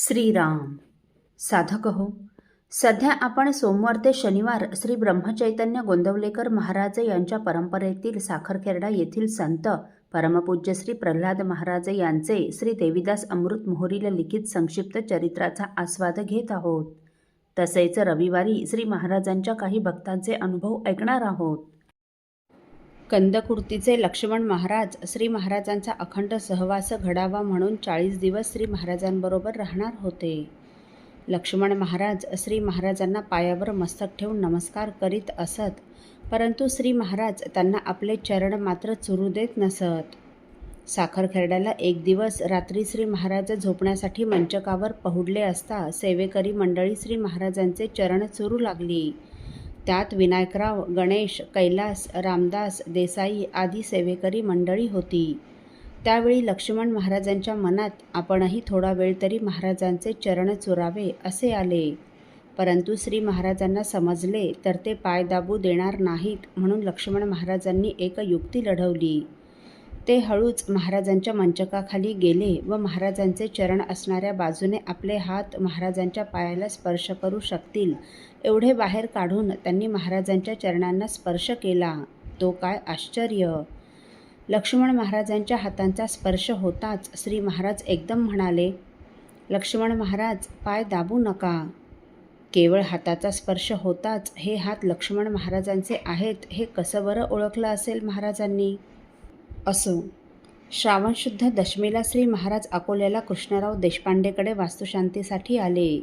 श्रीराम. साधक हो, सध्या आपण सोमवार ते शनिवार श्री ब्रह्मचैतन्य गोंदवलेकर महाराज यांच्या परंपरेतील साखरखेर्डा येथील संत परमपूज्य श्री प्रल्हाद महाराज यांचे श्री देवीदास अमृत मोहोरीला लिखित संक्षिप्त चरित्राचा आस्वाद घेत आहोत. तसेच रविवारी श्री महाराजांच्या काही भक्तांचे अनुभव ऐकणार आहोत. कंदकुर्तीचे लक्ष्मण महाराज श्री महाराजांचा अखंड सहवास घडावा म्हणून 40 दिवस श्री महाराजांबरोबर राहणार होते. लक्ष्मण महाराज श्री महाराजांना पायावर मस्तक ठेवून नमस्कार करीत असत, परंतु श्री महाराज त्यांना आपले चरण मात्र चुरू देत नसत. साखरखेर्ड्याला एक दिवस रात्री श्री महाराज झोपण्यासाठी मंचकावर पहुडले असता सेवेकरी मंडळी श्री महाराजांचे चरण चुरू लागली. त्यात विनायकराव, गणेश, कैलास, रामदास, देसाई आदी सेवेकरी मंडळी होती. त्यावेळी लक्ष्मण महाराजांच्या मनात आपणही थोडा वेळ तरी महाराजांचे चरण चुरावे असे आले, परंतु श्री महाराजांना समजले तर ते पाय दाबू देणार नाहीत, म्हणून लक्ष्मण महाराजांनी एक युक्ती लढवली. ते हळूच महाराजांच्या मंचकाखाली गेले व महाराजांचे चरण असणाऱ्या बाजूने आपले हात महाराजांच्या पायाला स्पर्श करू शकतील एवढे बाहेर काढून त्यांनी महाराजांच्या चरणांना स्पर्श केला. तो काय आश्चर्य! लक्ष्मण महाराजांच्या हातांचा स्पर्श होताच श्री महाराज एकदम म्हणाले, लक्ष्मण महाराज, पाय दाबू नका. केवळ हाताचा स्पर्श होताच हे हात लक्ष्मण महाराजांचे आहेत हे कसं बरं ओळखलं असेल महाराजांनी? असो, श्रावण शुद्ध दशमीला श्री महाराज अकोल्याला कृष्णराव देशपांडेकडे वास्तुशांतीसाठी आले.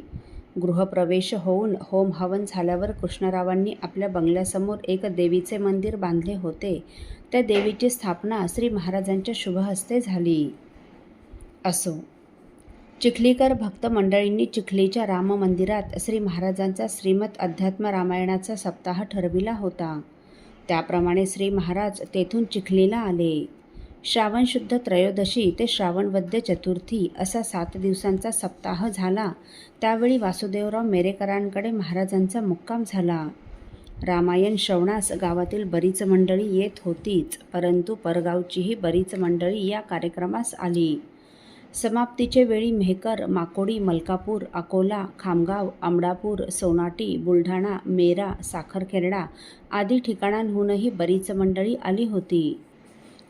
गृहप्रवेश होऊन होम हवन झाल्यावर कृष्णरावांनी आपल्या बंगल्यासमोर एक देवीचे मंदिर बांधले होते. त्या देवीची स्थापना श्री महाराजांच्या शुभहस्ते झाली. असो, चिखलीकर भक्त मंडळींनी चिखलीच्या राम मंदिरात श्री महाराजांचा श्रीमद अध्यात्म रामायणाचा सप्ताह ठरविला होता. त्याप्रमाणे श्री महाराज तेथून चिखलीला आले. श्रावण शुद्ध त्रयोदशी ते श्रावण वद्य चतुर्थी असा 7 दिवसांचा सप्ताह झाला. त्यावेळी वासुदेवराव मेरेकरांकडे महाराजांचा मुक्काम झाला. रामायण श्रवणास गावातील बरीच मंडळी येत होतीच, परंतु परगावचीही बरीच मंडळी या कार्यक्रमास आली. समाप्तीचे वेळी मेहकर, माकोडी, मलकापूर, अकोला, खामगाव, आमडापूर, सोनाटी, बुलढाणा, मेरा, साखरखेर्डा आदी ठिकाणांहूनही बरीच मंडळी आली होती.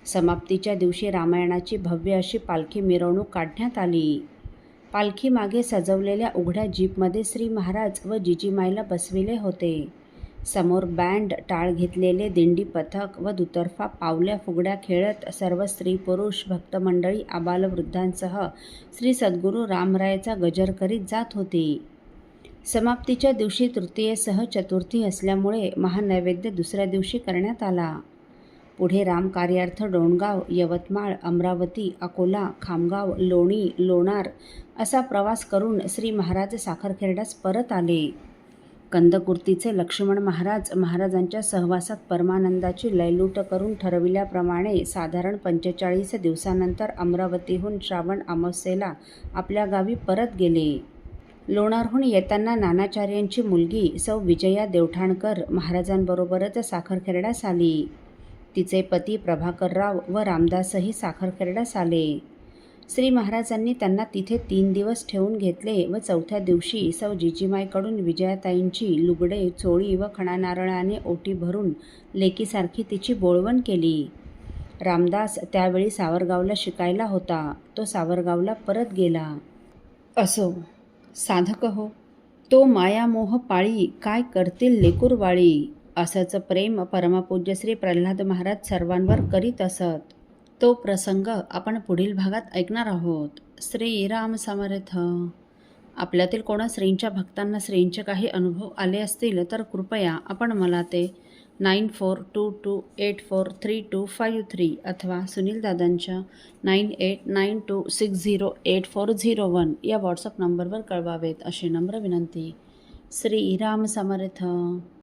समाप्तीच्या दिवशी रामायणाची भव्य अशी पालखी मिरवणूक काढण्यात आली. पालखीमागे सजवलेल्या उघड्या जीपमध्ये श्री महाराज व जिजीमाईला बसविले होते. समोर बँड, टाळ घेतलेले दिंडी पथक व दुतर्फा पावल्या फुगड्या खेळत सर्व स्त्री पुरुष भक्तमंडळी आबालवृद्धांसह श्री सद्गुरू रामरायाचा गजर करीत जात होती. समाप्तीच्या दिवशी तृतीयेसह चतुर्थी असल्यामुळे महानैवेद्य दुसऱ्या दिवशी करण्यात आला. पुढे रामकार्यार्थ डोणगाव, यवतमाळ, अमरावती, अकोला, खामगाव, लोणी, लोणार असा प्रवास करून श्री महाराज साखरखेर्ड्यास परत आले. कंदकुर्तीचे लक्ष्मण महाराज महाराजांच्या सहवासात परमानंदाची लयलूट करून ठरविल्याप्रमाणे साधारण 45 दिवसानंतर अमरावतीहून श्रावण अमावास्येला आपल्या गावी परत गेले. लोणारहून येताना नानाचार्यांची मुलगी सौ विजया देवठाणकर महाराजांबरोबरच साखरखेर्ड्यास आली. तिचे पती प्रभाकरराव व रामदासही साखरखेर्ड्यास आले. श्री महाराजांनी त्यांना तिथे 3 दिवस ठेवून घेतले व 4थ्या दिवशी सौ जिजीमाईकडून विजयाताईंची लुगडे, चोळी व खणानारळाने ओटी भरून लेकीसारखी तिची बोळवण केली. रामदास त्यावेळी सावरगावला शिकायला होता. तो सावरगावला परत गेला. असो, साधक हो, तो मायामोह पाळी काय करतील लेकूरवाळी असंच प्रेम परमपूज्य श्री प्रल्हाद महाराज सर्वांवर करीत असत. तो प्रसंग आपण पुढील भागात ऐकणार आहोत. श्रीराम समर्थ. आपल्यातील कोणा श्रींच्या भक्तांना श्रींचे काही अनुभव आले असतील तर कृपया आपण मला ते 9422843253 अथवा सुनील दादांच्या 9892608401 या व्हॉट्सअप नंबरवर कळवावेत अशी नम्र विनंती. श्रीराम समर्थ.